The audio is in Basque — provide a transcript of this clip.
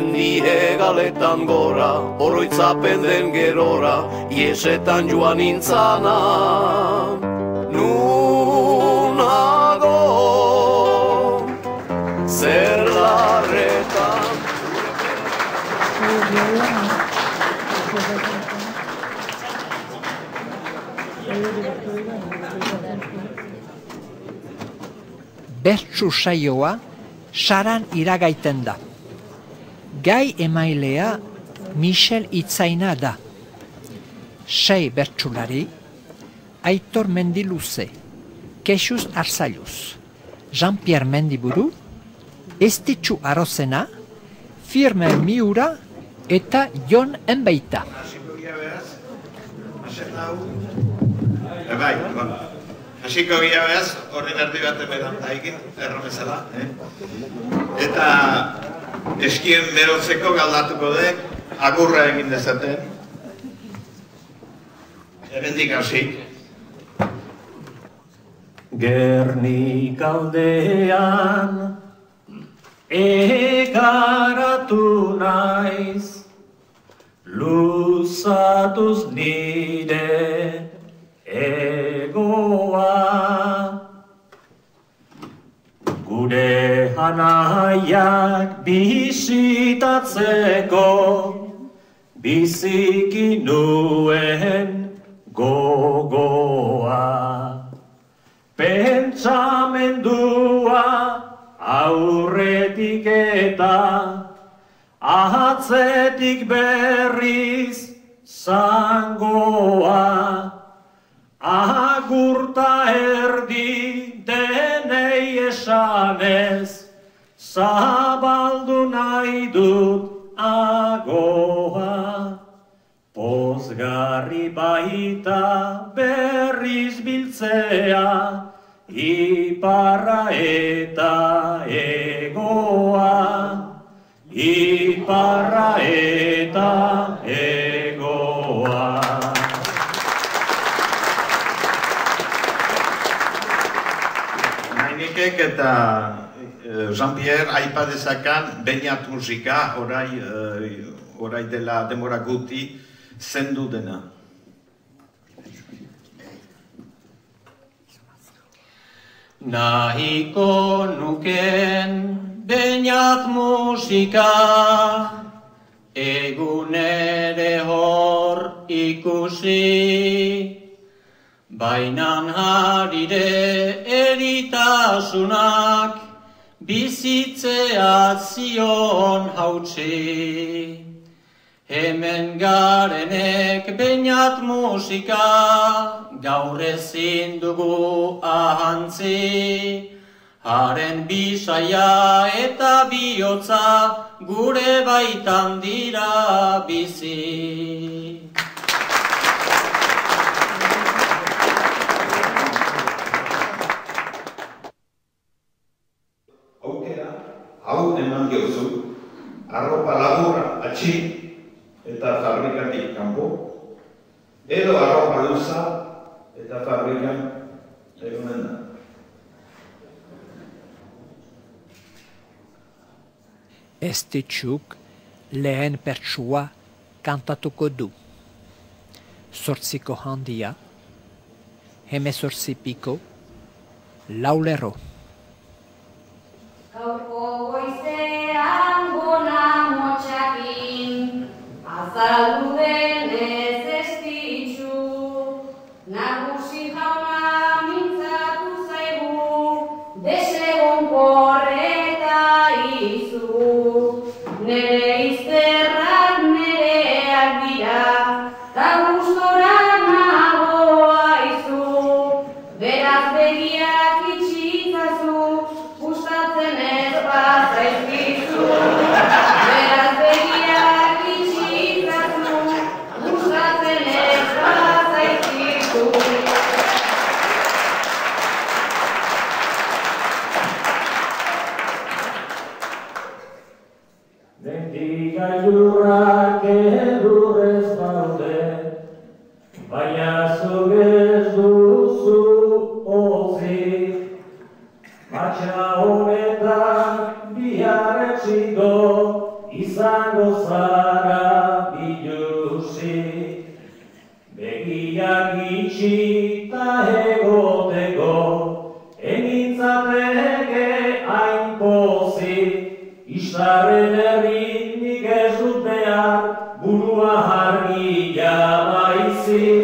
mendi hegaletan gora, oroitzapen den gerora, iesetan joan nintzana. Nunago, zer larretan. Bertsu saioa saran iragaiten da. Gai emailea Michel Itzaina da. 6 bertsulari, Aitor Mendiluze, Kexuz Arzailuz, Jean-Pierre Mendiburu, Estitxu Arozena, Firme Miura eta Jon Enbeita. Hasiko gira behaz, horren erdi bat eberan daikin, erromezala. Eta eskien berotzeko galdatuko dek, agurra egin dezaten. Hemendik hasi. Gernikaldean egaratu naiz, luzatuz nire egoa. Gure anaiak bisitatzeko biziki nuen gogoa. Pentsamendua aurretik eta atzetik berriz zangoa. Agurta erdi denei esanez, zabaldu nahi dut agoa. Pozgarri baita berriz biltzea, iparra eta egoa. Iparra eta egoa. Eta Jean-Pierre aipa dezakan Beñat musika orai dela demora guti zendu dena. Nahiko nuken Beñat musika egun ere hor ikusi. Bainan harire eritasunak bizitzea zion hautsi. Hemen garenek Beñat musika gaur ezin dugu ahantzi. Haren bisaia eta bihotza gure baitan dira bizi. Hau eman diozu, arropa laburra atxi eta fabrikatik kanpo, edo arropa luza eta fabrikan egunen da. Estitxuk lehen pertsua kantatuko du. 8 handia, 18 piko, 4 lerro. Gaurko goizean gona motxakin, azaldu denez Estitxu, nagusi jauna mintzatu zaigu, desegonkorreta izu. Nere izterrak nereak dira, ta gustora nagoa izu. Beraz begiak itxitzazu, gustatzen ez bazaizkizu. Beraz begiak itxitzazu, gustatzen ez bazaizkizu. Mendigailurrak edurrez daude, baina zuk ez duzu ozik. Matxa honetan bihar etxiko izan izango zara biluzik, begiak itxita egoteko, enintzateke hain pozik, istarren herri nik ez dut behar, burua hargia baizik.